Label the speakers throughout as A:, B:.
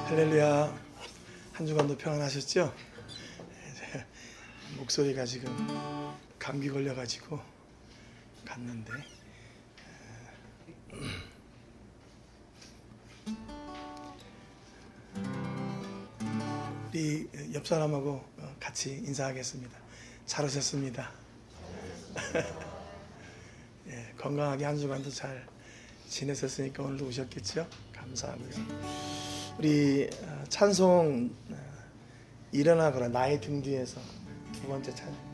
A: 할렐루야. 한 주간도 평안하셨죠? 목소리가 지금 감기 걸려가지고 갔는데 우리 옆 사람하고 같이 인사하겠습니다. 잘 오셨습니다. 예, 건강하게 한 주간도 잘 지내셨으니까 오늘도 오셨겠죠? 감사하고요. 우리 찬송 일어나거라 나의 등 뒤에서 두 번째 찬양인데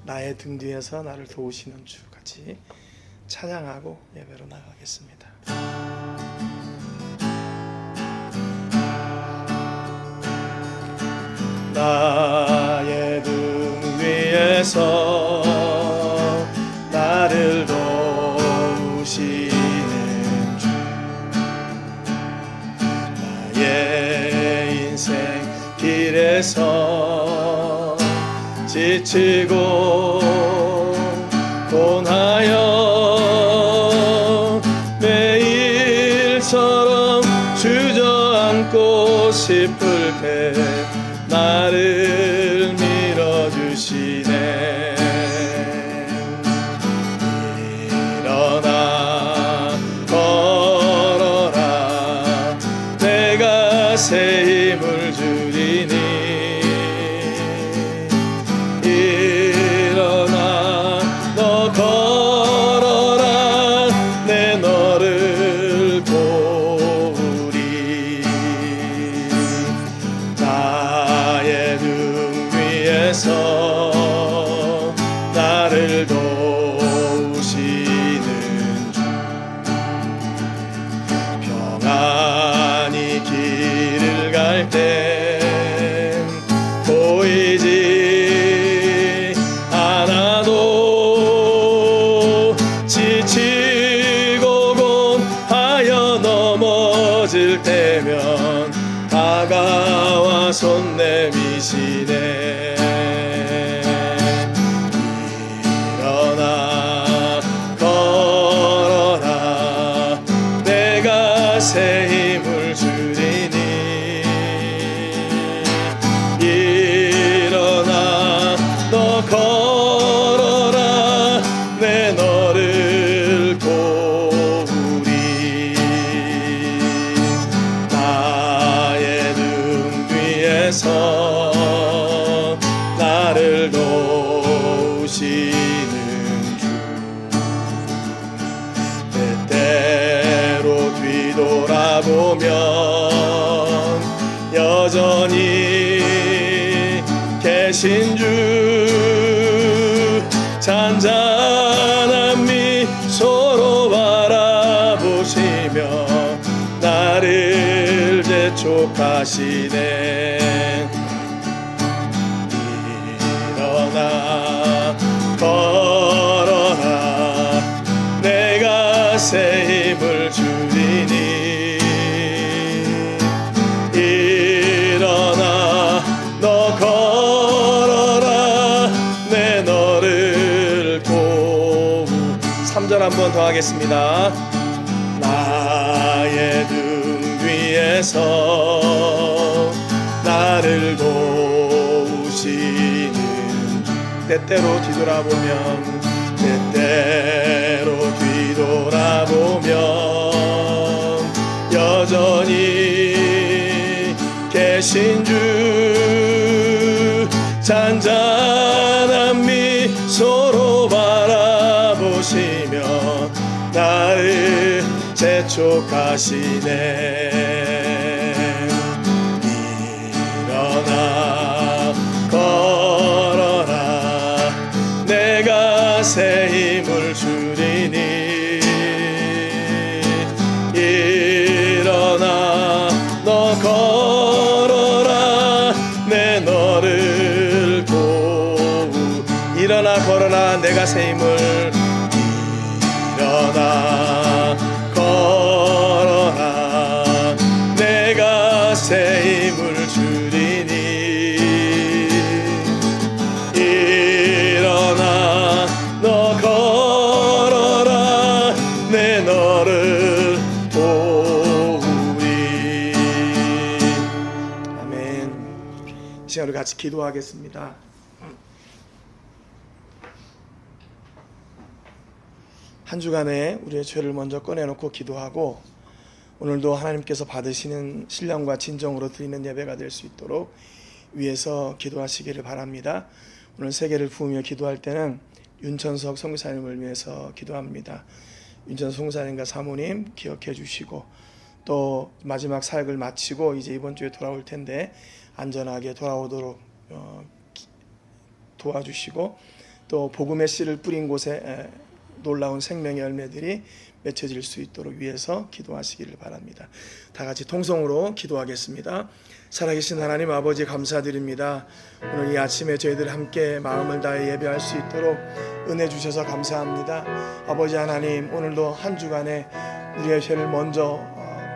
A: 나의 등 뒤에서 나를 도우시는 주 같이 찬양하고 예배로 나가겠습니다. 나의 등 위에서 나를 도우시는 주 나의 인생 길에서 지치고 고나여 매일처럼 주저앉고 싶을 때 나를 밀어주시네. 일어나 걸어라 내가 새 힘을 주리니 일어나 너 걸어라 내 너를 도우리. 나의 등 위에서 나를 도우시는 주 평안히 길을 갈 땐 보이지 않아도 지치고 곤하여 넘어질 때면 다가와 손 내미시네. 일어나 걸어라 내가 새 힘을 주리니 일어나 너 걸어라 내 너를 도우리. 나의 등 뒤에서 나를 도우시는 주 때때로 뒤돌아보면 여전히 계신 주 잔잔한 미소로 바라보시며 나를 재촉하시네. 일어나 걸어라 내가 새 힘을 주리니 일어나 너 걸어라 내 너를 도우. 3절 한 번 더 하겠습니다. 나의 등 뒤에서 나를 도우시는 주 때때로 뒤돌아보면 여전히 계신 주 잔잔한 미소로 바라보시며 나를 재촉하시네. 일어나 걸어라 내가 새 힘을 주리니 일어나 너 걸어라 내 너를 도우. 일어나 걸어라 내가 새 힘을 일어나 걸어라 내가 새 힘을 주리니 일어나 너 걸어라 내 너를 도우리. 시간 우리 같이 기도하겠습니다. 한 주간에 우리의 죄를 먼저 꺼내놓고 기도하고 오늘도 하나님께서 받으시는 신령과 진정으로 드리는 예배가 될 수 있도록 위에서 기도하시기를 바랍니다. 오늘 세계를 부으며 기도할 때는 윤천석 선교사님을 위해서 기도합니다. 윤천석 선교사님과 사모님 기억해 주시고 또 마지막 사역을 마치고 이제 이번 주에 돌아올 텐데 안전하게 돌아오도록 도와주시고 또 복음의 씨를 뿌린 곳에 놀라운 생명의 열매들이 맺혀질 수 있도록 위해서 기도하시기를 바랍니다. 다 같이 통성으로 기도하겠습니다. 살아계신 하나님 아버지 감사드립니다. 오늘 이 아침에 저희들 함께 마음을 다해 예배할 수 있도록 은혜 주셔서 감사합니다. 아버지 하나님, 오늘도 한 주간에 우리의 죄를 먼저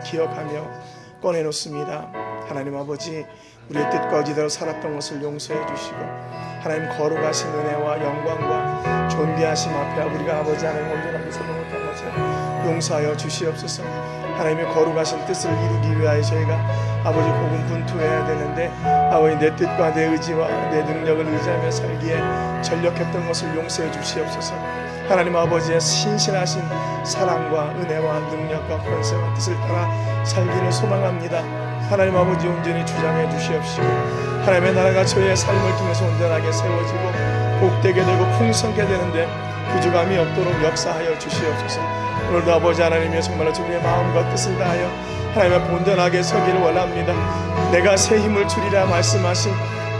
A: 기억하며 꺼내놓습니다. 하나님 아버지, 우리의 뜻과 의지대로 살았던 것을 용서해 주시고 하나님 거룩하신 은혜와 영광과 존귀하심 앞에 우리가 아버지 하나님 온전하게 서지 못한 것을 용서하여 주시옵소서. 하나님의 거룩하신 뜻을 이루기 위하여 저희가 아버지 고군분투해야 되는데 아버지 내 뜻과 내 의지와 내 능력을 의지하며 살기에 전력했던 것을 용서해 주시옵소서. 하나님 아버지의 신실하신 사랑과 은혜와 능력과 권세와 뜻을 따라 살기를 소망합니다. 하나님 아버지 온전히 주장해 주시옵시고 하나님의 나라가 저희의 삶을 통해서 온전하게 세워지고 복되게 되고 풍성하게 되는데 부족함이 없도록 역사하여 주시옵소서. 오늘도 아버지 하나님의 정말로 우리의 마음과 뜻을 다하여 하나님 앞에 온전하게 서기를 원합니다. 내가 새 힘을 주리라 말씀하신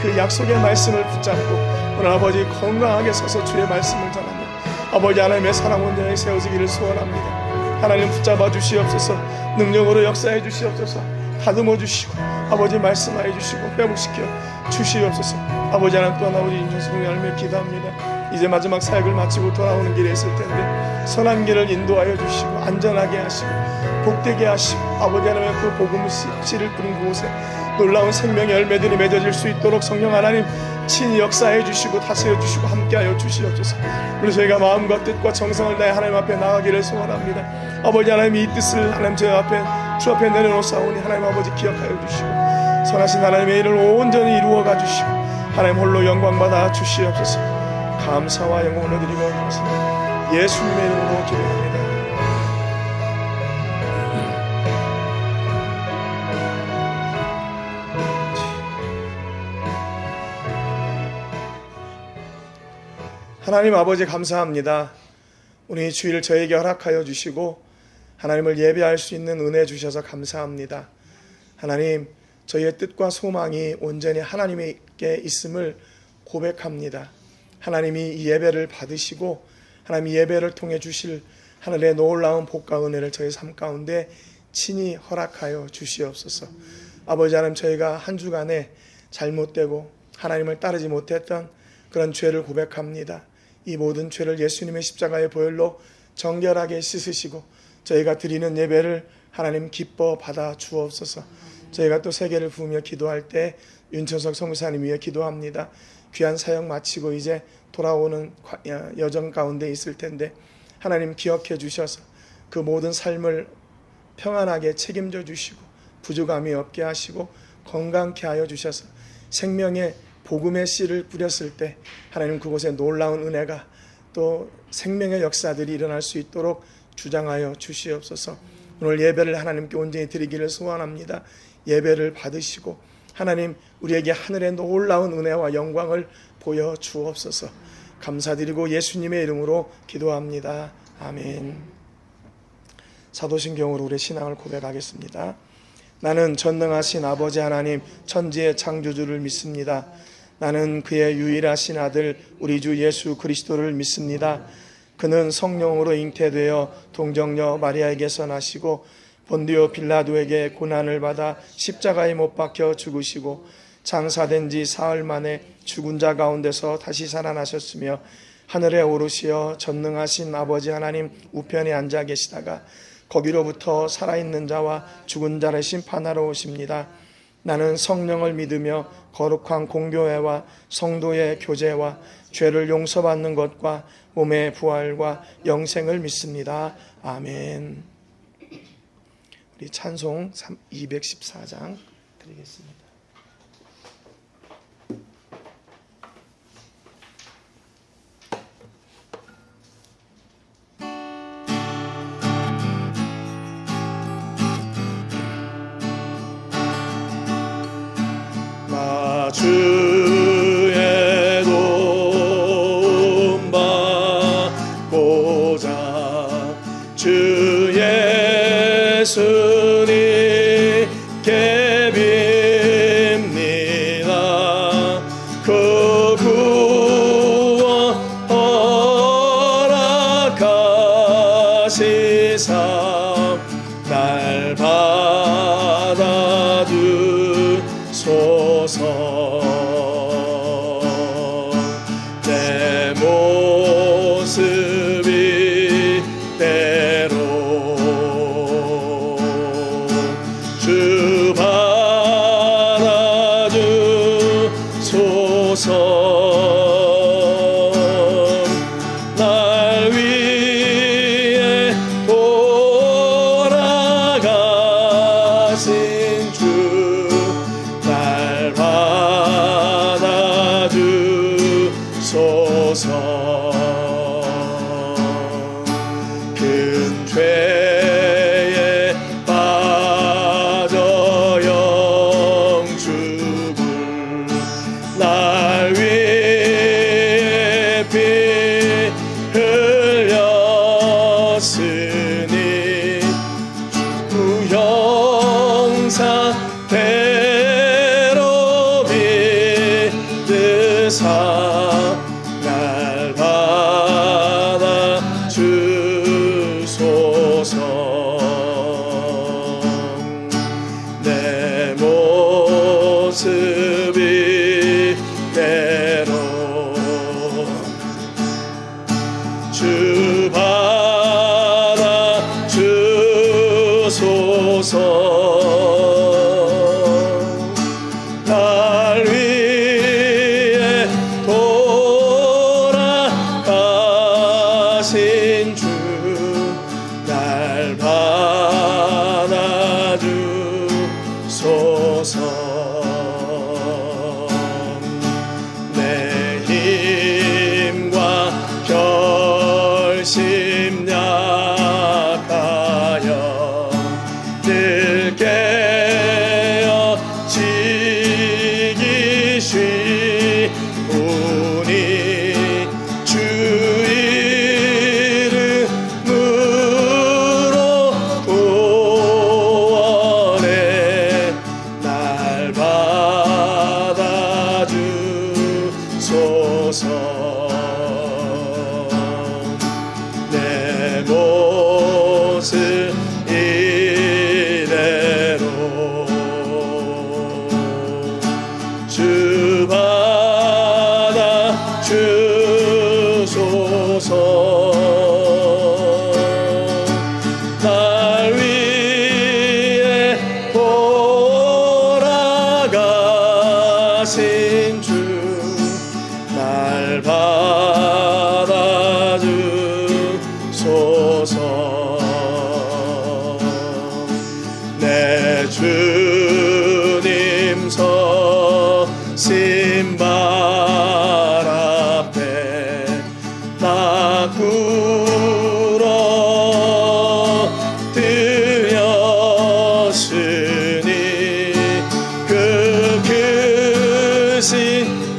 A: 그 약속의 말씀을 붙잡고 오늘 아버지 건강하게 서서 주의 말씀을 전하며 아버지 하나님의 사랑 온전하게 세워지기를 소원합니다. 하나님 붙잡아 주시옵소서. 능력으로 역사해 주시옵소서. 다듬어 주시고 아버지 말씀하여 주시고 회복시켜 주시옵소서. 아버지 하나님 또한 아버지 임종수를 열매 기도합니다. 이제 마지막 사역을 마치고 돌아오는 길에 있을 텐데 선한 길을 인도하여 주시고 안전하게 하시고 복되게 하시고 아버지 하나님의 그 복음 씨를 뿌린 그곳에 놀라운 생명의 열매들이 맺어질 수 있도록 성령 하나님 친히 역사해 주시고 다스려 주시고 함께하여 주시옵소서. 그래서 저희가 마음과 뜻과 정성을 다해 하나님 앞에 나가기를 소원합니다. 아버지 하나님 이 뜻을 하나님 저희 앞에 주 앞에 내려놓사오니 하나님 아버지 기억하여 주시고 선하신 하나님의 일을 온전히 이루어가 주시고 하나님 홀로 영광받아 주시옵소서. 감사와 영광을 드리고 있습니다. 예수님의 이름으로 기도합니다. 하나님 아버지 감사합니다. 오늘 이 주일 저에게 허락하여 주시고 하나님을 예배할 수 있는 은혜 주셔서 감사합니다. 하나님, 저희의 뜻과 소망이 온전히 하나님께 있음을 고백합니다. 하나님이 이 예배를 받으시고 하나님 이 예배를 통해 주실 하늘의 놀라운 복과 은혜를 저희 삶 가운데 친히 허락하여 주시옵소서. 아버지 하나님, 저희가 한 주간에 잘못되고 하나님을 따르지 못했던 그런 죄를 고백합니다. 이 모든 죄를 예수님의 십자가의 보혈로 정결하게 씻으시고 저희가 드리는 예배를 하나님 기뻐 받아 주옵소서. 저희가 또 세계를 부으며 기도할 때 윤천석 선교사님 위해 기도합니다. 귀한 사역 마치고 이제 돌아오는 여정 가운데 있을 텐데 하나님 기억해 주셔서 그 모든 삶을 평안하게 책임져 주시고 부족함이 없게 하시고 건강케 하여 주셔서 생명의 복음의 씨를 뿌렸을 때 하나님 그곳에 놀라운 은혜가 또 생명의 역사들이 일어날 수 있도록 주장하여 주시옵소서. 오늘 예배를 하나님께 온전히 드리기를 소원합니다. 예배를 받으시고 하나님 우리에게 하늘의 놀라운 은혜와 영광을 보여 주옵소서. 감사드리고 예수님의 이름으로 기도합니다. 아멘. 사도신경으로 우리의 신앙을 고백하겠습니다. 나는 전능하신 아버지 하나님 천지의 창조주를 믿습니다. 나는 그의 유일하신 아들 우리 주 예수 그리스도를 믿습니다. 그는 성령으로 잉태되어 동정녀 마리아에게서 나시고 본디오 빌라도에게 고난을 받아 십자가에 못 박혀 죽으시고 장사된 지 사흘 만에 죽은 자 가운데서 다시 살아나셨으며 하늘에 오르시어 전능하신 아버지 하나님 우편에 앉아 계시다가 거기로부터 살아있는 자와 죽은 자를 심판하러 오십니다. 나는 성령을 믿으며 거룩한 공교회와 성도의 교제와 죄를 용서받는 것과 몸의 부활과 영생을 믿습니다. 아멘. 우리 찬송 214장 드리겠습니다. 주 예수님께 빕니다. 그 구원 허락하시사 날 받아주소서. 내 모습이 때로 주 받아주소서. 날 위해 돌아가신 주 날 받아주소서. 큰 죄에 빠져 영죽을 날 위해 피 흘렸으니 주 형상대로 믿으사 날 받아주소서. 내 모습이 때로 주 받아주소서. 날 위해 돌아가신 주 날 받아주소서. 내 힘과 결심 약하여 늘 깨어지기 쉬우니 주 이름으로 구원해 날 받아주소서. 내 모습 이대로 주 받아주소서. 날 위해 돌아가신 주 날 받아주소서. 내 주님 서신 발 앞에 나 꿇어 드렸으니 그 크신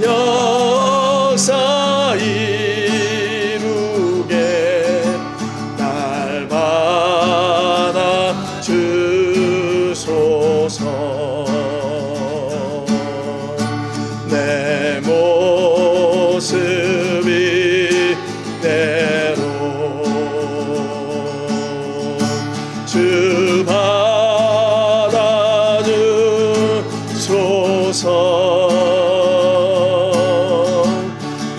A: 역사 이루게 날 받아주소서. 내 모습이 때로 주 받아주소서.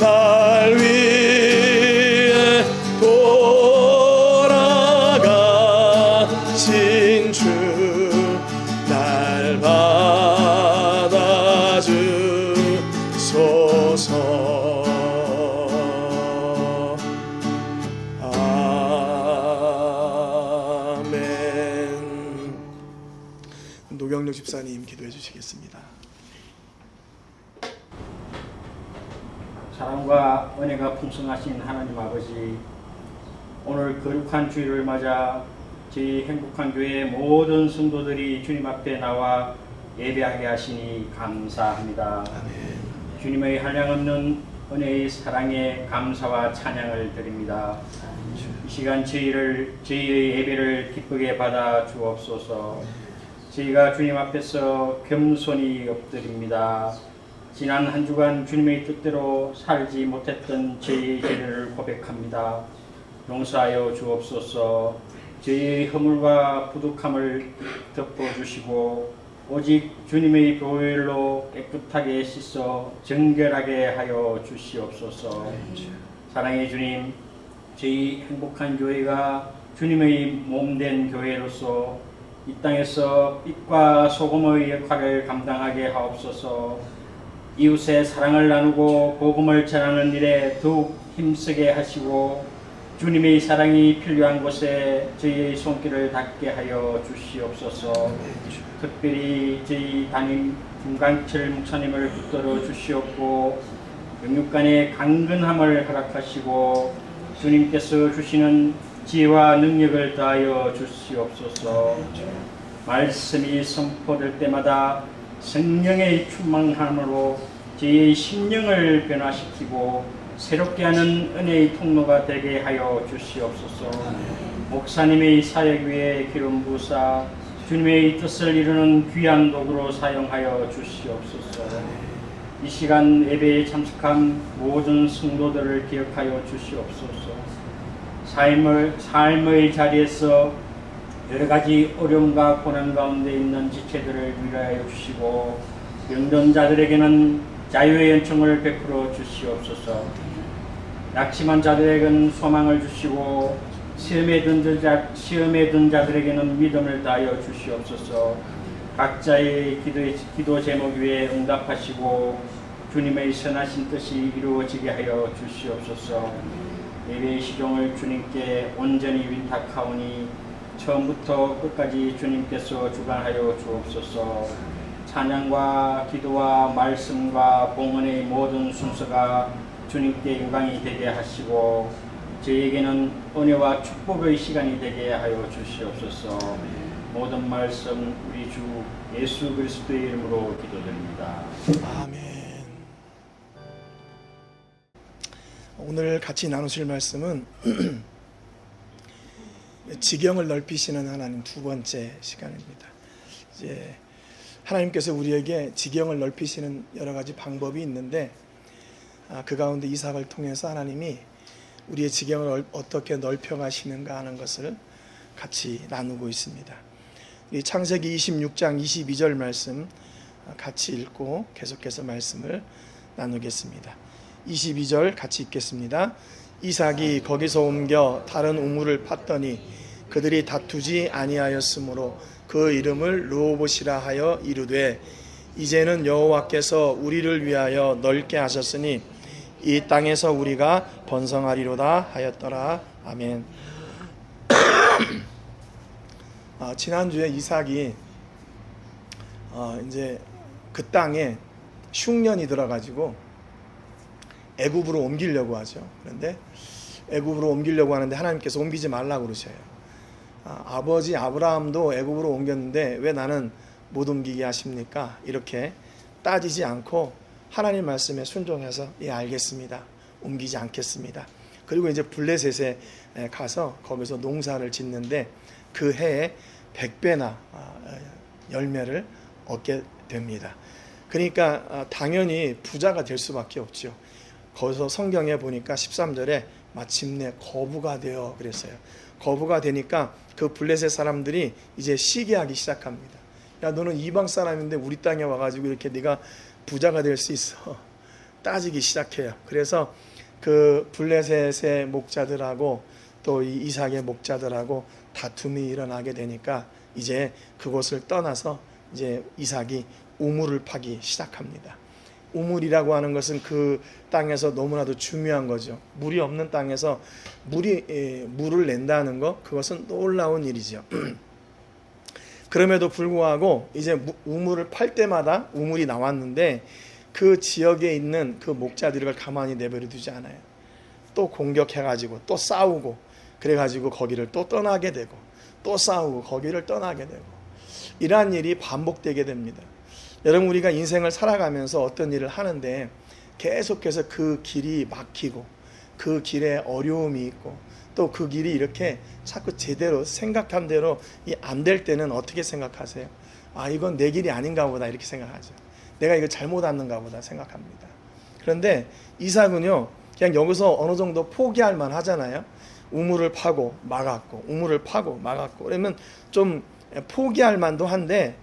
A: 날 위해 돌아가신 주 날 받아주소서. 아멘. 노경록 집사님 기도해 주시겠습니다.
B: 사랑과 은혜가 풍성하신 하나님 아버지, 오늘 거룩한 주일을 맞아 저희 행복한 교회 모든 성도들이 주님 앞에 나와 예배하게 하시니 감사합니다.
A: 아멘.
B: 주님의 한량없는 은혜의 사랑에 감사와 찬양을 드립니다. 이 시간 저희의 예배를 기쁘게 받아 주옵소서. 저희가 주님 앞에서 겸손히 엎드립니다. 지난 한 주간 주님의 뜻대로 살지 못했던 저희의 죄를 고백합니다. 용서하여 주옵소서. 저희의 허물과 부족함을 덮어주시고 오직 주님의 보혈로 깨끗하게 씻어 정결하게 하여 주시옵소서. 사랑의 주님, 저희 행복한 교회가 주님의 몸된 교회로서 이 땅에서 빛과 소금의 역할을 감당하게 하옵소서. 이웃의 사랑을 나누고 복음을 전하는 일에 더욱 힘쓰게 하시고 주님의 사랑이 필요한 곳에 저희의 손길을 닿게 하여 주시옵소서. 특별히 저희 담임 김광철 목사님을 붙들어 주시옵고 영육간의 강건함을 허락하시고 주님께서 주시는 지혜와 능력을 더하여 주시옵소서. 말씀이 선포될 때마다 성령의 충만함으로 저희의 심령을 변화시키고 새롭게 하는 은혜의 통로가 되게 하여 주시옵소서. 목사님의 사역 위에 기름 부으사 주님의 뜻을 이루는 귀한 도구로 사용하여 주시옵소서. 이 시간 예배에 참석한 모든 성도들을 기억하여 주시옵소서. 삶의 자리에서 여러 가지 어려움과 고난 가운데 있는 지체들을 위로하여 주시고 병든자들에게는 자유의 연총을 베풀어 주시옵소서. 낙심한 자들에게는 소망을 주시고 시험에 든 자들에게는 믿음을 다하여 주시옵소서. 각자의 기도 제목 위에 응답하시고 주님의 선하신 뜻이 이루어지게 하여 주시옵소서. 예배의 시종을 주님께 온전히 위탁하오니 처음부터 끝까지 주님께서 주관하여 주옵소서. 찬양과 기도와 말씀과 봉헌의 모든 순서가 주님께 영광이 되게 하시고 저희에게는 은혜와 축복의 시간이 되게 하여 주시옵소서. 모든 말씀 우리 주 예수 그리스도의 이름으로 기도드립니다.
A: 아멘. 오늘 같이 나누실 말씀은 지경을 넓히시는 하나님 두 번째 시간입니다. 이제 하나님께서 우리에게 지경을 넓히시는 여러 가지 방법이 있는데 그 가운데 이삭을 통해서 하나님이 우리의 지경을 어떻게 넓혀 가시는가 하는 것을 같이 나누고 있습니다. 이 창세기 26장 22절 말씀 같이 읽고 계속해서 말씀을 나누겠습니다. 22절 같이 읽겠습니다. 이삭이 거기서 옮겨 다른 우물을 팠더니 그들이 다투지 아니하였으므로 그 이름을 르호봇이라 하여 이르되 이제는 여호와께서 우리를 위하여 넓게 하셨으니 이 땅에서 우리가 번성하리로다 하였더라. 아멘. 지난주에 이삭이 이제 그 땅에 흉년이 들어가지고 애굽으로 옮기려고 하죠. 그런데 애굽으로 옮기려고 하는데 하나님께서 옮기지 말라고 그러셔요. 아버지 아브라함도 애굽으로 옮겼는데 왜 나는 못 옮기게 하십니까? 이렇게 따지지 않고 하나님 말씀에 순종해서 예 알겠습니다. 옮기지 않겠습니다. 그리고 이제 블레셋에 가서 거기서 농사를 짓는데 그 해에 100배나 열매를 얻게 됩니다. 그러니까 당연히 부자가 될 수밖에 없죠. 거기서 성경에 보니까 13절에 마침내 거부가 되어 그랬어요. 거부가 되니까 그 블레셋 사람들이 이제 시기하기 시작합니다. 야 너는 이방 사람인데 우리 땅에 와가지고 이렇게 네가 부자가 될 수 있어. 따지기 시작해요. 그래서 그 블레셋의 목자들하고 또 이 이삭의 목자들하고 다툼이 일어나게 되니까 이제 그곳을 떠나서 이제 이삭이 우물을 파기 시작합니다. 우물이라고 하는 것은 그 땅에서 너무나도 중요한 거죠. 물이 없는 땅에서 물을 낸다는 것, 그것은 놀라운 일이죠. 그럼에도 불구하고 이제 우물을 팔 때마다 우물이 나왔는데 그 지역에 있는 그 목자들을 가만히 내버려 두지 않아요. 또 공격해가지고 또 싸우고 그래가지고 거기를 또 떠나게 되고 또 싸우고 거기를 떠나게 되고 이러한 일이 반복되게 됩니다. 여러분 우리가 인생을 살아가면서 어떤 일을 하는데 계속해서 그 길이 막히고 그 길에 어려움이 있고 또 그 길이 이렇게 자꾸 제대로 생각한 대로 안 될 때는 어떻게 생각하세요? 아, 이건 내 길이 아닌가 보다 이렇게 생각하죠. 내가 이거 잘못 왔는가 보다 생각합니다. 그런데 이삭은요, 그냥 여기서 어느 정도 포기할 만 하잖아요. 우물을 파고 막았고 우물을 파고 막았고 그러면 좀 포기할 만도 한데,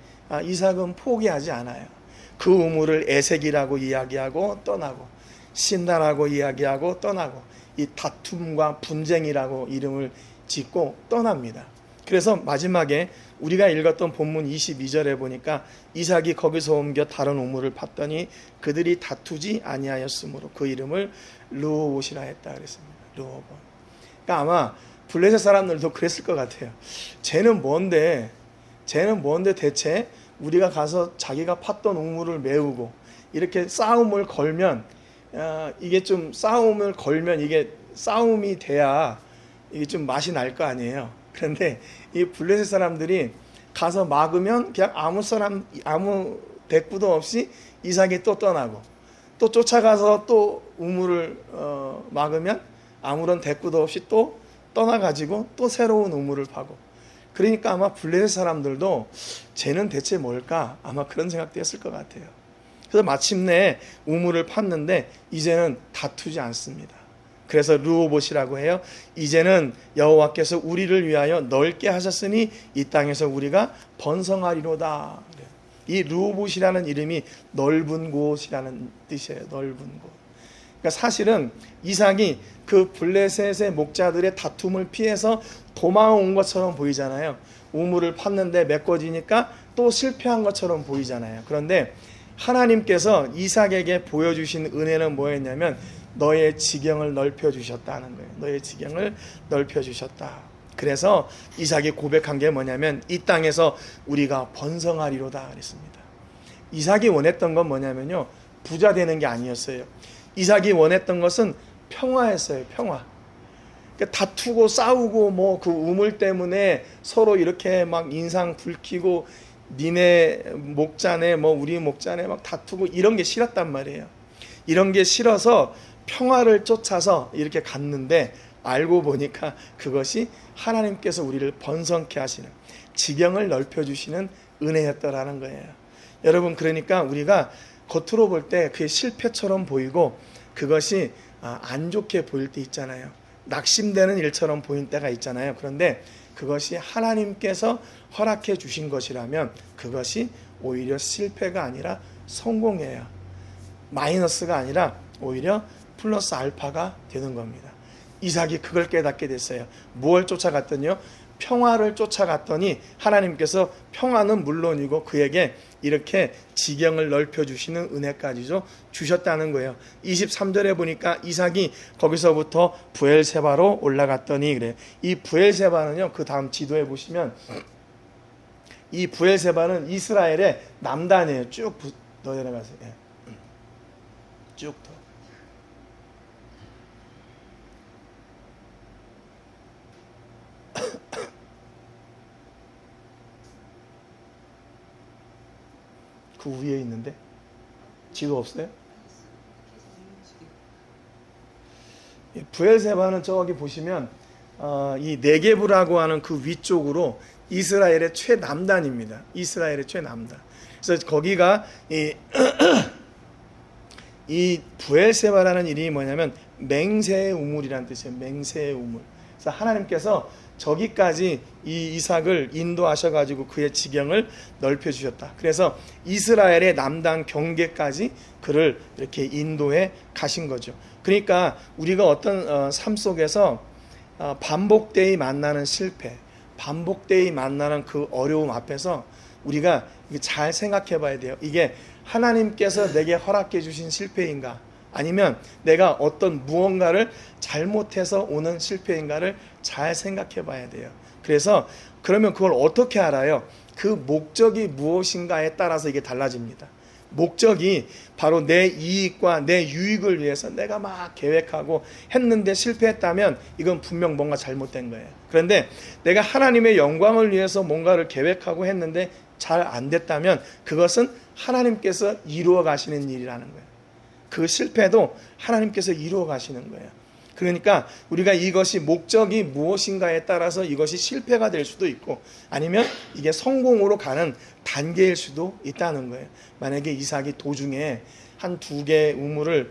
A: 이삭은 포기하지 않아요. 그 우물을 에색이라고 이야기하고 떠나고, 신나라고 이야기하고 떠나고, 이 다툼과 분쟁이라고 이름을 짓고 떠납니다. 그래서 마지막에 우리가 읽었던 본문 22절에 보니까 이삭이 거기서 옮겨 다른 우물을 팠더니 그들이 다투지 아니하였으므로 그 이름을 르호봇이라 했다 그랬습니다. 르호봇. 그러니까 아마 블레셋 사람들도 그랬을 것 같아요. 쟤는 뭔데 대체 우리가 가서 자기가 팠던 우물을 메우고 이렇게 싸움을 걸면, 이게 좀 싸움을 걸면 이게 싸움이 돼야 이게 좀 맛이 날 거 아니에요. 그런데 이 블레셋 사람들이 가서 막으면 그냥 아무 대꾸도 없이 이삭이 또 떠나고, 또 쫓아가서 또 우물을 막으면 아무런 대꾸도 없이 또 떠나가지고 또 새로운 우물을 파고. 그러니까 아마 블레셋 사람들도 쟤는 대체 뭘까? 아마 그런 생각도 했을 것 같아요. 그래서 마침내 우물을 팠는데 이제는 다투지 않습니다. 그래서 르호봇이라고 해요. 이제는 여호와께서 우리를 위하여 넓게 하셨으니 이 땅에서 우리가 번성하리로다. 이 르호봇이라는 이름이 넓은 곳이라는 뜻이에요. 넓은 곳. 그러니까 사실은 이삭이 그 블레셋의 목자들의 다툼을 피해서 도망온 것처럼 보이잖아요. 우물을 팠는데 메꿔지니까 또 실패한 것처럼 보이잖아요. 그런데 하나님께서 이삭에게 보여주신 은혜는 뭐였냐면 너의 지경을 넓혀주셨다는 거예요. 너의 지경을 넓혀주셨다. 그래서 이삭이 고백한 게 뭐냐면 이 땅에서 우리가 번성하리로다 그랬습니다. 이삭이 원했던 건 뭐냐면요, 부자 되는 게 아니었어요. 이삭이 원했던 것은 평화였어요. 평화. 그러니까 다투고 싸우고 뭐 그 우물 때문에 서로 이렇게 막 인상 불키고 니네 목자네 뭐 우리 목자네 막 다투고 이런 게 싫었단 말이에요. 이런 게 싫어서 평화를 쫓아서 이렇게 갔는데 알고 보니까 그것이 하나님께서 우리를 번성케 하시는, 지경을 넓혀주시는 은혜였더라는 거예요. 여러분, 그러니까 우리가 겉으로 볼 때 그게 실패처럼 보이고 그것이 안 좋게 보일 때 있잖아요. 낙심되는 일처럼 보일 때가 있잖아요. 그런데 그것이 하나님께서 허락해 주신 것이라면 그것이 오히려 실패가 아니라 성공이에요. 마이너스가 아니라 오히려 플러스 알파가 되는 겁니다. 이삭이 그걸 깨닫게 됐어요. 무엇을 쫓아갔더니요, 평화를 쫓아갔더니 하나님께서 평화는 물론이고 그에게 이렇게 지경을 넓혀주시는 은혜까지도 주셨다는 거예요. 23절에 보니까 이삭이 거기서부터 부엘세바로 올라갔더니 그래요. 이 부엘세바는요, 그 다음 지도에 보시면 이 부엘세바는 이스라엘의 남단이에요. 쭉 더 내려가세요. 쭉 더. 그 위에 있는데 지도 없어요? 부엘세바는 저기 보시면 이 네게브라고 하는 그 위쪽으로 이스라엘의 최남단입니다. 이스라엘의 최남단. 그래서 거기가 이 부엘세바라는 이름이 뭐냐면 맹세의 우물이라는 뜻이에요. 맹세의 우물. 그래서 하나님께서 저기까지 이 이삭을 인도하셔가지고 그의 지경을 넓혀주셨다. 그래서 이스라엘의 남단 경계까지 그를 이렇게 인도해 가신 거죠. 그러니까 우리가 어떤 삶 속에서 반복되이 만나는 실패, 반복되이 만나는 그 어려움 앞에서 우리가 잘 생각해 봐야 돼요. 이게 하나님께서 내게 허락해 주신 실패인가, 아니면 내가 어떤 무언가를 잘못해서 오는 실패인가를 잘 생각해 봐야 돼요. 그래서 그러면 그걸 어떻게 알아요? 그 목적이 무엇인가에 따라서 이게 달라집니다. 목적이 바로 내 이익과 내 유익을 위해서 내가 막 계획하고 했는데 실패했다면 이건 분명 뭔가 잘못된 거예요. 그런데 내가 하나님의 영광을 위해서 뭔가를 계획하고 했는데 잘 안 됐다면 그것은 하나님께서 이루어 가시는 일이라는 거예요. 그 실패도 하나님께서 이루어 가시는 거예요. 그러니까 우리가 이것이 목적이 무엇인가에 따라서 이것이 실패가 될 수도 있고 아니면 이게 성공으로 가는 단계일 수도 있다는 거예요. 만약에 이삭이 도중에 한 2개의 우물을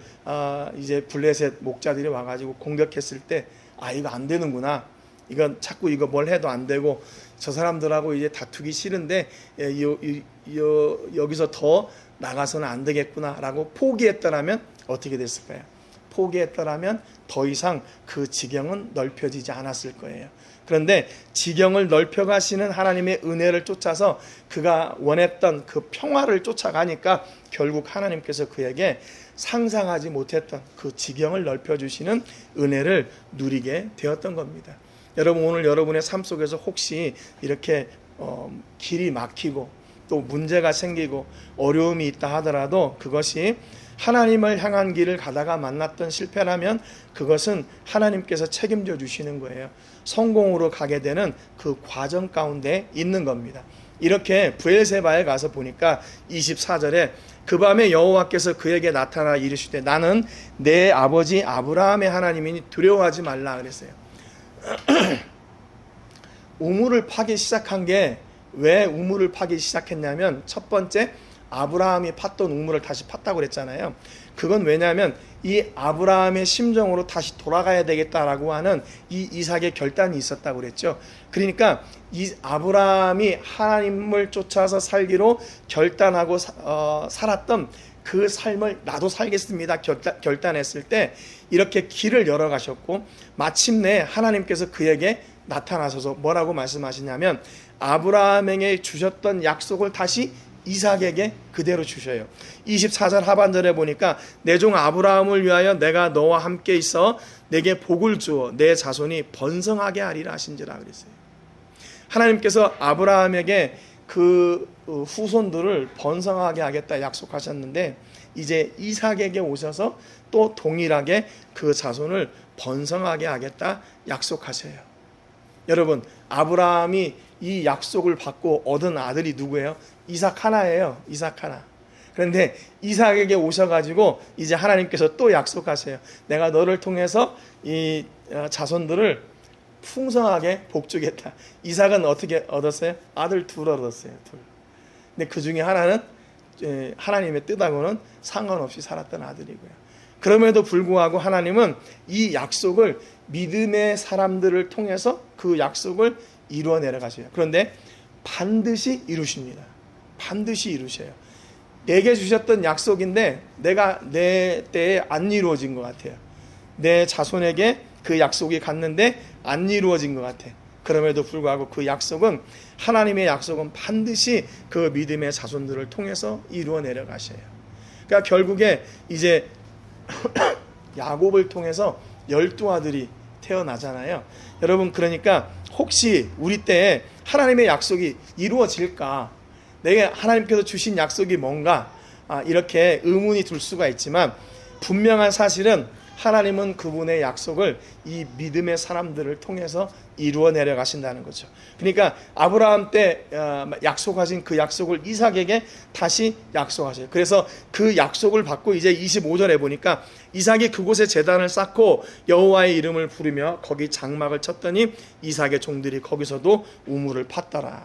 A: 이제 블레셋 목자들이 와가지고 공격했을 때 이거 안 되는구나. 이건 자꾸 이거 뭘 해도 안 되고 저 사람들하고 이제 다투기 싫은데 여기서 더 나가서는 안 되겠구나라고 포기했더라면 어떻게 됐을까요? 포기했더라면 더 이상 그 지경은 넓혀지지 않았을 거예요. 그런데 지경을 넓혀가시는 하나님의 은혜를 쫓아서 그가 원했던 그 평화를 쫓아가니까 결국 하나님께서 그에게 상상하지 못했던 그 지경을 넓혀주시는 은혜를 누리게 되었던 겁니다. 여러분, 오늘 여러분의 삶 속에서 혹시 이렇게 길이 막히고 또 문제가 생기고 어려움이 있다 하더라도 그것이 하나님을 향한 길을 가다가 만났던 실패라면 그것은 하나님께서 책임져 주시는 거예요. 성공으로 가게 되는 그 과정 가운데 있는 겁니다. 이렇게 브엘세바에 가서 보니까 24절에 그 밤에 여호와께서 그에게 나타나 이르시되 나는 내 아버지 아브라함의 하나님이니 두려워하지 말라 그랬어요. 우물을 파기 시작한 게 왜 우물을 파기 시작했냐면 첫 번째 아브라함이 팠던 우물을 다시 팠다고 그랬잖아요. 그건 왜냐하면 이 아브라함의 심정으로 다시 돌아가야 되겠다라고 하는 이 이삭의 결단이 있었다고 그랬죠. 그러니까 이 아브라함이 하나님을 쫓아서 살기로 결단하고 살았던 그 삶을 나도 살겠습니다 결단했을 때 이렇게 길을 열어가셨고 마침내 하나님께서 그에게 나타나셔서 뭐라고 말씀하시냐면 아브라함에게 주셨던 약속을 다시 이삭에게 그대로 주셔요. 24절 하반절에 보니까 내 종 아브라함을 위하여 내가 너와 함께 있어 내게 복을 주어 내 자손이 번성하게 하리라 하신지라 그랬어요. 하나님께서 아브라함에게 그 후손들을 번성하게 하겠다 약속하셨는데 이제 이삭에게 오셔서 또 동일하게 그 자손을 번성하게 하겠다 약속하셔요. 여러분, 아브라함이 이 약속을 받고 얻은 아들이 누구예요? 이삭 하나예요. 이삭 하나. 그런데 이삭에게 오셔가지고 이제 하나님께서 또 약속하세요. 내가 너를 통해서 이 자손들을 풍성하게 복주겠다. 이삭은 어떻게 얻었어요? 아들 2 얻었어요. 2. 근데 그 중에 하나는 하나님의 뜻하고는 상관없이 살았던 아들이고요. 그럼에도 불구하고 하나님은 이 약속을 믿음의 사람들을 통해서 그 약속을 이루어내려 가셔요. 그런데 반드시 이루십니다. 반드시 이루셔요. 내게 주셨던 약속인데 내가 내 때에 안 이루어진 것 같아요. 내 자손에게 그 약속이 갔는데 안 이루어진 것 같아. 그럼에도 불구하고 그 약속은 하나님의 약속은 반드시 그 믿음의 자손들을 통해서 이루어내려 가셔요. 그러니까 결국에 이제 야곱을 통해서 12아들이 태어나잖아요. 여러분, 그러니까 혹시 우리 때에 하나님의 약속이 이루어질까? 내게 하나님께서 주신 약속이 뭔가? 이렇게 의문이 들 수가 있지만 분명한 사실은 하나님은 그분의 약속을 이 믿음의 사람들을 통해서 이루어내려 가신다는 거죠. 그러니까 아브라함 때 약속하신 그 약속을 이삭에게 다시 약속하셔요. 그래서 그 약속을 받고 이제 25절에 보니까 이삭이 그곳에 제단을 쌓고 여호와의 이름을 부르며 거기 장막을 쳤더니 이삭의 종들이 거기서도 우물을 팠더라.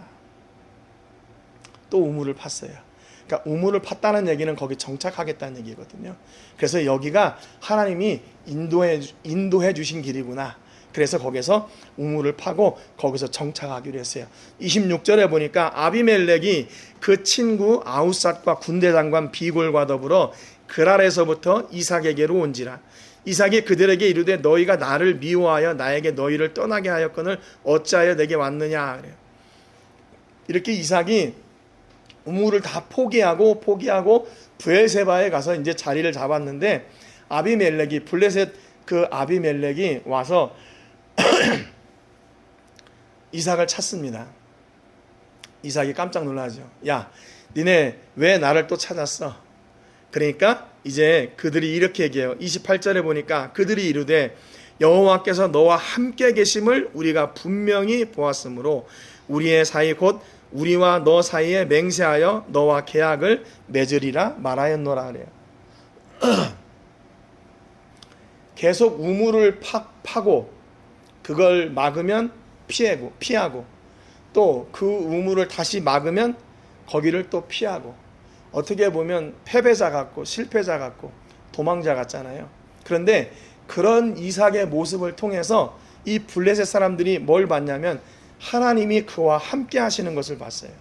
A: 또 우물을 팠어요. 그러니까 우물을 팠다는 얘기는 거기 정착하겠다는 얘기거든요. 그래서 여기가 하나님이 인도해 주신 길이구나. 그래서 거기서 우물을 파고 거기서 정착하기로 했어요. 26절에 보니까 아비멜렉이 그 친구 아우삿과 군대 장관 비골과 더불어 그랄에서부터 이삭에게로 온지라. 이삭이 그들에게 이르되 너희가 나를 미워하여 나에게 너희를 떠나게 하였거늘 어찌하여 내게 왔느냐 그래요. 이렇게 이삭이 우물을 다 포기하고 브엘세바에 가서 이제 자리를 잡았는데 아비멜렉이 블레셋 그 아비멜렉이 와서 이삭을 찾습니다. 이삭이 깜짝 놀라죠. 야, 니네 왜 나를 또 찾았어? 그러니까 이제 그들이 이렇게 얘기해요. 28절에 보니까 그들이 이르되 여호와께서 너와 함께 계심을 우리가 분명히 보았으므로 우리의 사이 곧 우리와 너 사이에 맹세하여 너와 계약을 맺으리라 말하였노라 그래요. 계속 우물을 파고 그걸 막으면 피하고 또 그 우물을 다시 막으면 거기를 또 피하고, 어떻게 보면 패배자 같고 실패자 같고 도망자 같잖아요. 그런데 그런 이삭의 모습을 통해서 이 블레셋 사람들이 뭘 봤냐면 하나님이 그와 함께 하시는 것을 봤어요.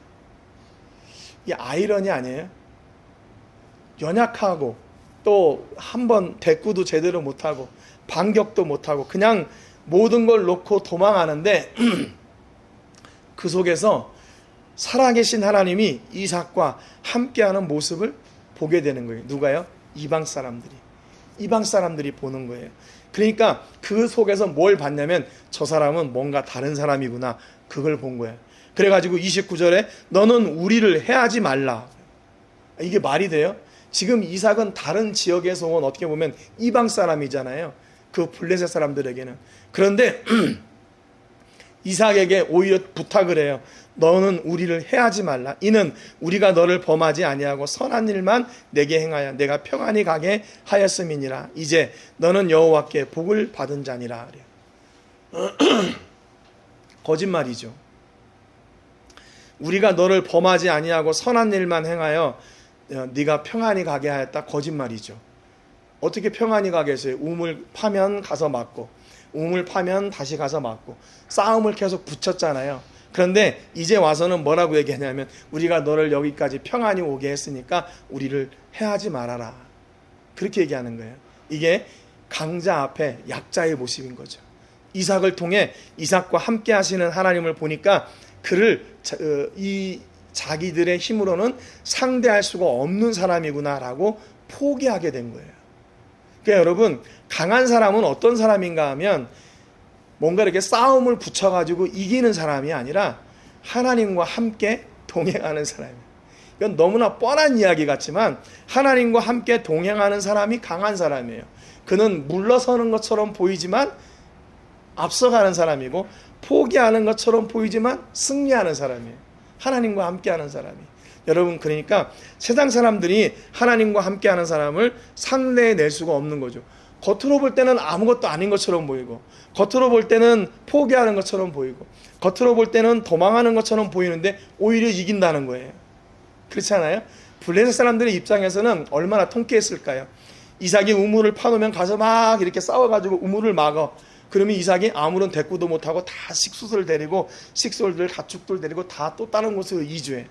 A: 이 아이러니 아니에요? 연약하고 또 한번 대꾸도 제대로 못하고 반격도 못하고 그냥 모든 걸 놓고 도망하는데 그 속에서 살아계신 하나님이 이삭과 함께하는 모습을 보게 되는 거예요. 누가요? 이방 사람들이 보는 거예요. 그러니까 그 속에서 뭘 봤냐면 저 사람은 뭔가 다른 사람이구나, 그걸 본 거예요. 그래가지고 29절에 너는 우리를 해하지 말라. 이게 말이 돼요? 지금 이삭은 다른 지역에서 온 어떻게 보면 이방 사람이잖아요. 그 블레셋 사람들에게는. 그런데 이삭에게 오히려 부탁을 해요. 너는 우리를 해하지 말라. 이는 우리가 너를 범하지 아니하고 선한 일만 내게 행하여 내가 평안히 가게 하였음이니라. 이제 너는 여호와께 복을 받은 자니라. 거짓말이죠. 우리가 너를 범하지 아니하고 선한 일만 행하여 네가 평안히 가게 하였다. 거짓말이죠. 어떻게 평안히 가겠어요? 우물 파면 가서 맞고, 우물 파면 다시 가서 맞고, 싸움을 계속 붙였잖아요. 그런데 이제 와서는 뭐라고 얘기하냐면 우리가 너를 여기까지 평안히 오게 했으니까 우리를 해하지 말아라. 그렇게 얘기하는 거예요. 이게 강자 앞에 약자의 모습인 거죠. 이삭을 통해 이삭과 함께 하시는 하나님을 보니까 그를 이 자기들의 힘으로는 상대할 수가 없는 사람이구나라고 포기하게 된 거예요. 그러니까 여러분, 강한 사람은 어떤 사람인가 하면 뭔가 이렇게 싸움을 붙여가지고 이기는 사람이 아니라 하나님과 함께 동행하는 사람이에요. 이건 너무나 뻔한 이야기 같지만 하나님과 함께 동행하는 사람이 강한 사람이에요. 그는 물러서는 것처럼 보이지만 앞서가는 사람이고, 포기하는 것처럼 보이지만 승리하는 사람이에요. 하나님과 함께하는 사람이. 여러분, 그러니까 세상 사람들이 하나님과 함께하는 사람을 상대해낼 수가 없는 거죠. 겉으로 볼 때는 아무것도 아닌 것처럼 보이고, 겉으로 볼 때는 포기하는 것처럼 보이고, 겉으로 볼 때는 도망하는 것처럼 보이는데 오히려 이긴다는 거예요. 그렇지 않아요? 블레셋 사람들의 입장에서는 얼마나 통쾌했을까요? 이삭이 우물을 파놓으면 가서 막 이렇게 싸워가지고 우물을 막어. 그러면 이삭이 아무런 대꾸도 못하고 다 식수들 데리고, 식솔들, 가축들 데리고 다 또 다른 곳으로 이주해.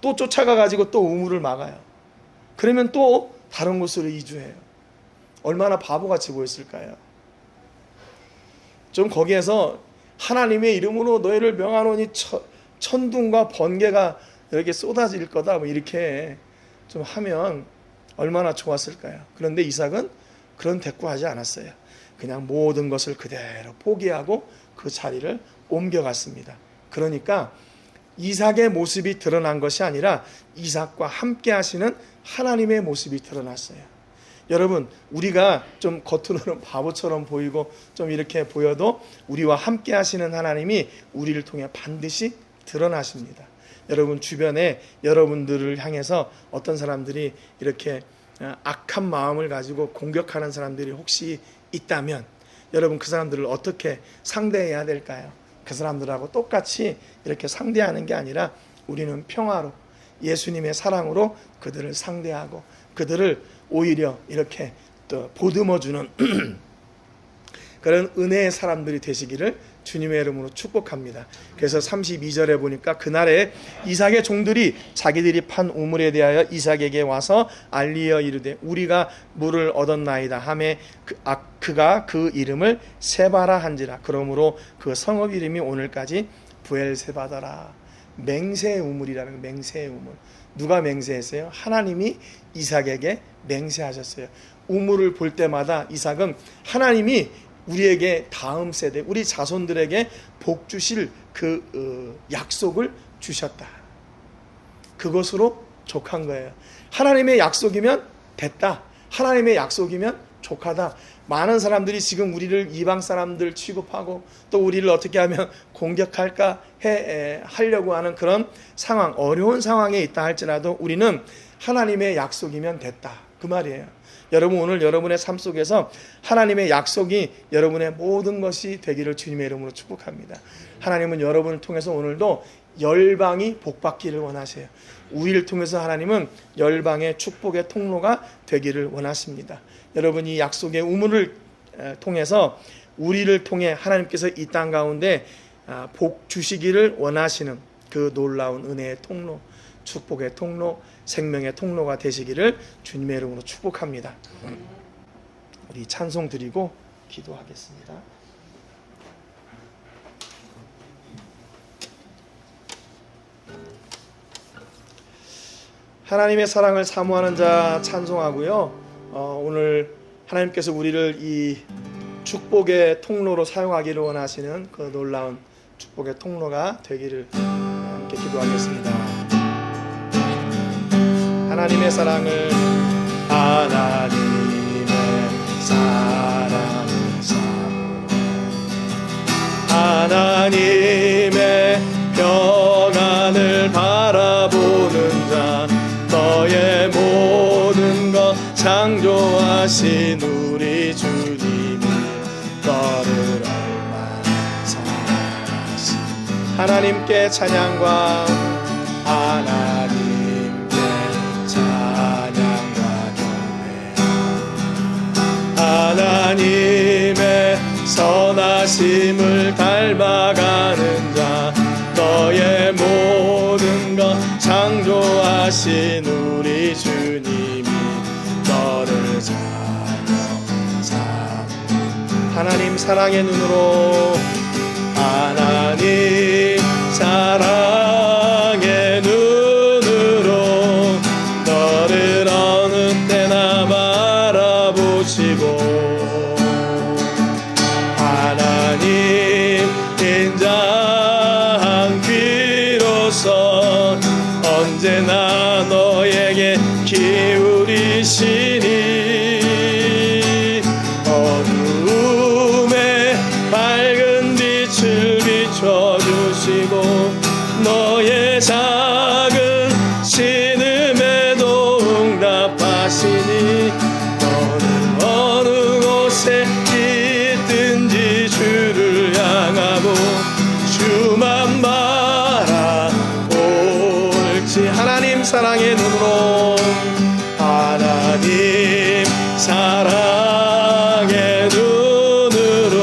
A: 또 쫓아가가지고 또 우물을 막아요. 그러면 또 다른 곳으로 이주해요. 얼마나 바보같이 보였을까요? 좀 거기에서 하나님의 이름으로 너희를 명하노니 천둥과 번개가 이렇게 쏟아질 거다, 뭐 이렇게 좀 하면 얼마나 좋았을까요? 그런데 이삭은 그런 대꾸하지 않았어요. 그냥 모든 것을 그대로 포기하고 그 자리를 옮겨갔습니다. 그러니까 이삭의 모습이 드러난 것이 아니라 이삭과 함께 하시는 하나님의 모습이 드러났어요. 여러분, 우리가 좀 겉으로는 바보처럼 보이고 좀 이렇게 보여도 우리와 함께 하시는 하나님이 우리를 통해 반드시 드러나십니다. 여러분 주변에 여러분들을 향해서 어떤 사람들이 이렇게 악한 마음을 가지고 공격하는 사람들이 혹시 있다면 여러분 그 사람들을 어떻게 상대해야 될까요? 그 사람들하고 똑같이 이렇게 상대하는 게 아니라 우리는 평화로 예수님의 사랑으로 그들을 상대하고 그들을 오히려 이렇게 또 보듬어주는 그런 은혜의 사람들이 되시기를 주님의 이름으로 축복합니다. 그래서 32절에 보니까 그날에 이삭의 종들이 자기들이 판 우물에 대하여 이삭에게 와서 알리어 이르되 우리가 물을 얻었나이다 하매 그가 그 이름을 세바라 한지라. 그러므로 그 성읍 이름이 오늘까지 부엘세바더라. 맹세의 우물이라는 맹세의 우물. 누가 맹세했어요? 하나님이 이삭에게 맹세하셨어요. 우물을 볼 때마다 이삭은 하나님이 우리에게 다음 세대, 우리 자손들에게 복 주실 그 약속을 주셨다. 그것으로 족한 거예요. 하나님의 약속이면 됐다. 하나님의 약속이면 족하다. 많은 사람들이 지금 우리를 이방 사람들 취급하고 또 우리를 어떻게 하면 공격할까 하려고 하는 그런 상황, 어려운 상황에 있다 할지라도 우리는 하나님의 약속이면 됐다. 그 말이에요. 여러분 오늘 여러분의 삶 속에서 하나님의 약속이 여러분의 모든 것이 되기를 주님의 이름으로 축복합니다. 하나님은 여러분을 통해서 오늘도 열방이 복받기를 원하세요. 우리를 통해서 하나님은 열방의 축복의 통로가 되기를 원하십니다. 여러분 이 약속의 우물을 통해서 우리를 통해 하나님께서 이 땅 가운데 복 주시기를 원하시는 그 놀라운 은혜의 통로, 축복의 통로, 생명의 통로가 되시기를 주님의 이름으로 축복합니다. 우리 찬송 드리고 기도하겠습니다. 하나님의 사랑을 사모하는 자 찬송하고요. 오늘 하나님께서 우리를 이 축복의 통로로 사용하기를 원하시는 그 놀라운 축복의 통로가 되기를 함께 기도하겠습니다. 하나님의 사랑을 하나님의 평안을 바라보는 자 너의 모든 것 창조하신 우리 주님이 너를 얼마나 사랑하시 하나님께 찬양과 하나님의 선하심을 닮아가는 자 너의 모든 것 창조하신 우리 주님이 너를 하나님 사랑의 눈으로 하나님 사랑의 눈으로 너를 어느 때나 바라보시고 하나님 인자한 귀로서 언제나 너에게 기울이시니 어두움에 밝은 빛을 비춰주시고 너의 작은 신음에도 응답하시니 너는 어느 곳에 있든지 주를 향하고 주만 바라볼지 하나님 사랑의 눈으로 하나님 사랑의 눈으로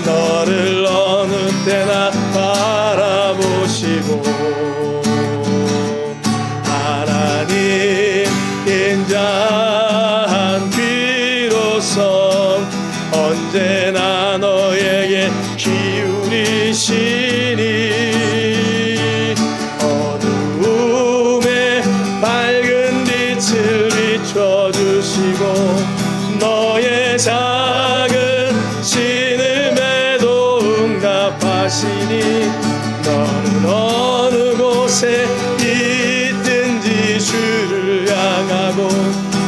A: 너를 어느 때나 바라보시고 하나님 인자한 귀로서 언제나 너에게 기울이시니 어두움에 밝은 빛을 비춰주시고 너의 작은 신음에도 응답하시니 너는 어느 곳에 있든지 주를 향하고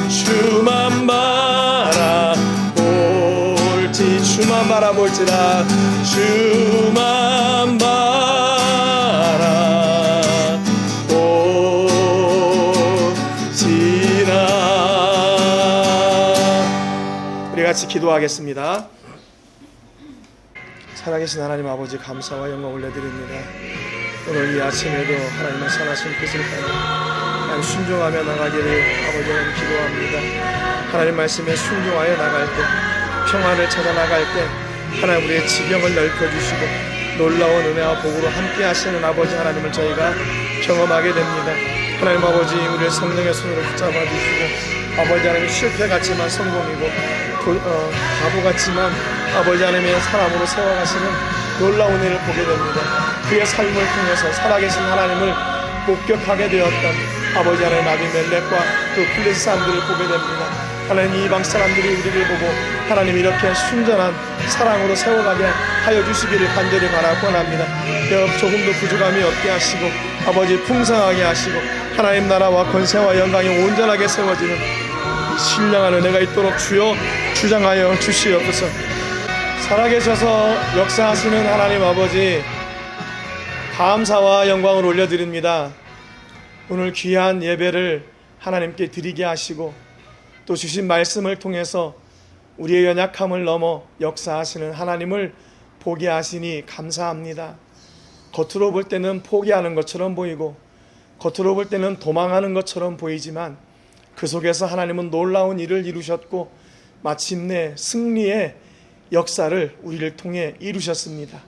A: 주만 바라볼지 주만 바라볼지라 주만 바라볼지라 우리 같이 기도하겠습니다. 살아계신 하나님 아버지 감사와 영광 올려드립니다. 오늘 이 아침에도 하나님의 선하신 뜻을 따라 순종하며 나가기를 아버지 하나님 기도합니다. 하나님 말씀에 순종하여 나갈 때 평안을 찾아 나갈 때 하나님 우리의 지경을 넓혀주시고 놀라운 은혜와 복으로 함께 하시는 아버지 하나님을 저희가 경험하게 됩니다. 하나님 아버지 우리의 성령의 손으로 붙잡아 주시고 아버지 하나님 실패 같지만 성공이고 바보 같지만 아버지 하나님의 사람으로 세워가시는 놀라운 은혜를 보게 됩니다. 그의 삶을 통해서 살아계신 하나님을 목격하게 되었던 아버지 하나님 아비멜렉과 그 플레스 사람들을 보게 됩니다. 하나님 이방 사람들이 우리를 보고 하나님 이렇게 순전한 사랑으로 세워가게 하여 주시기를 간절히 바라옵나이다. 조금도 부족함이 없게 하시고 아버지 풍성하게 하시고 하나님 나라와 권세와 영광이 온전하게 세워지는 신령한 은혜가 있도록 주여 주장하여 주시옵소서. 살아계셔서 역사하시는 하나님 아버지 감사와 영광을 올려드립니다. 오늘 귀한 예배를 하나님께 드리게 하시고 또 주신 말씀을 통해서 우리의 연약함을 넘어 역사하시는 하나님을 보게 하시니 감사합니다. 겉으로 볼 때는 포기하는 것처럼 보이고 겉으로 볼 때는 도망하는 것처럼 보이지만 그 속에서 하나님은 놀라운 일을 이루셨고 마침내 승리의 역사를 우리를 통해 이루셨습니다.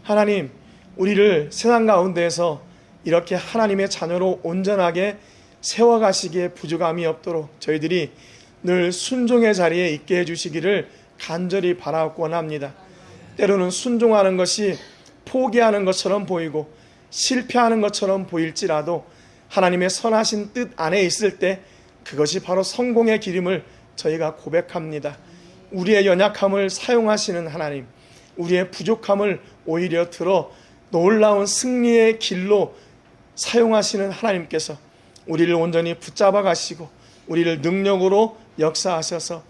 A: 하나님, 우리를 세상 가운데에서 이렇게 하나님의 자녀로 온전하게 세워가시기에 부족함이 없도록 저희들이 늘 순종의 자리에 있게 해주시기를 간절히 바라옵곤 합니다. 때로는 순종하는 것이 포기하는 것처럼 보이고 실패하는 것처럼 보일지라도 하나님의 선하신 뜻 안에 있을 때 그것이 바로 성공의 길임을 저희가 고백합니다. 우리의 연약함을 사용하시는 하나님, 우리의 부족함을 오히려 들어 놀라운 승리의 길로 사용하시는 하나님께서 우리를 온전히 붙잡아 가시고 우리를 능력으로 역사하셔서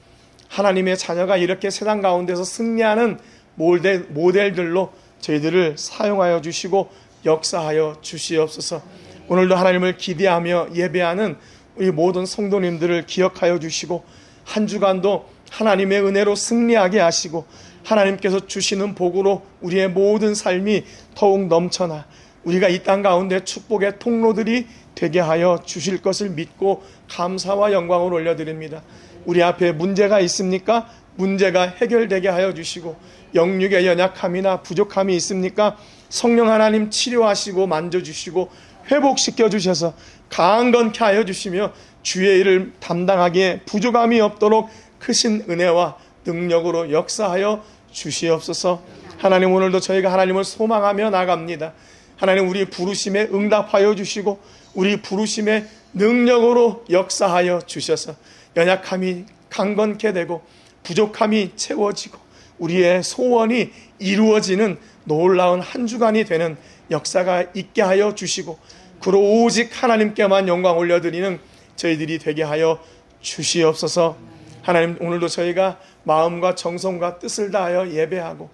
A: 하나님의 자녀가 이렇게 세상 가운데서 승리하는 모델들로 저희들을 사용하여 주시고 역사하여 주시옵소서. 오늘도 하나님을 기대하며 예배하는 우리 모든 성도님들을 기억하여 주시고 한 주간도 하나님의 은혜로 승리하게 하시고 하나님께서 주시는 복으로 우리의 모든 삶이 더욱 넘쳐나 우리가 이 땅 가운데 축복의 통로들이 되게 하여 주실 것을 믿고 감사와 영광을 올려드립니다. 우리 앞에 문제가 있습니까? 문제가 해결되게 하여 주시고 영육의 연약함이나 부족함이 있습니까? 성령 하나님 치료하시고 만져주시고 회복시켜 주셔서 강건케 하여 주시며 주의 일을 담당하기에 부족함이 없도록 크신 은혜와 능력으로 역사하여 주시옵소서. 하나님, 오늘도 저희가 하나님을 소망하며 나갑니다. 하나님, 우리 부르심에 응답하여 주시고 우리 부르심에 능력으로 역사하여 주셔서 연약함이 강건케 되고 부족함이 채워지고 우리의 소원이 이루어지는 놀라운 한 주간이 되는 역사가 있게 하여 주시고 그로 오직 하나님께만 영광 올려드리는 저희들이 되게 하여 주시옵소서. 하나님, 오늘도 저희가 마음과 정성과 뜻을 다하여 예배하고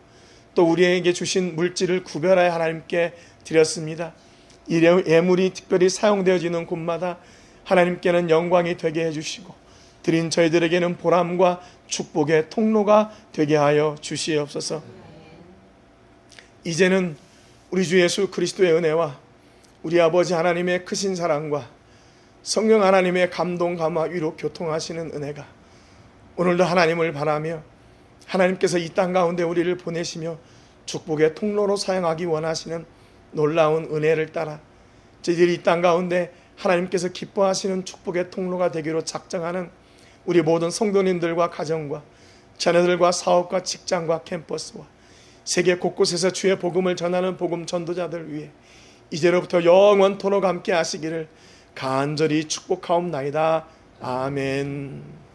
A: 또 우리에게 주신 물질을 구별하여 하나님께 드렸습니다. 이 예물이 특별히 사용되어지는 곳마다 하나님께는 영광이 되게 해주시고 드린 저희들에게는 보람과 축복의 통로가 되게 하여 주시옵소서. 이제는 우리 주 예수 그리스도의 은혜와 우리 아버지 하나님의 크신 사랑과 성령 하나님의 감동, 감화, 위로 교통하시는 은혜가 오늘도 하나님을 바라며 하나님께서 이 땅 가운데 우리를 보내시며 축복의 통로로 사용하기 원하시는 놀라운 은혜를 따라 저희들이 이 땅 가운데 하나님께서 기뻐하시는 축복의 통로가 되기로 작정하는 우리 모든 성도님들과 가정과 자녀들과 사업과 직장과 캠퍼스와 세계 곳곳에서 주의 복음을 전하는 복음 전도자들 위해 이제로부터 영원토록 함께 하시기를 간절히 축복하옵나이다. 아멘.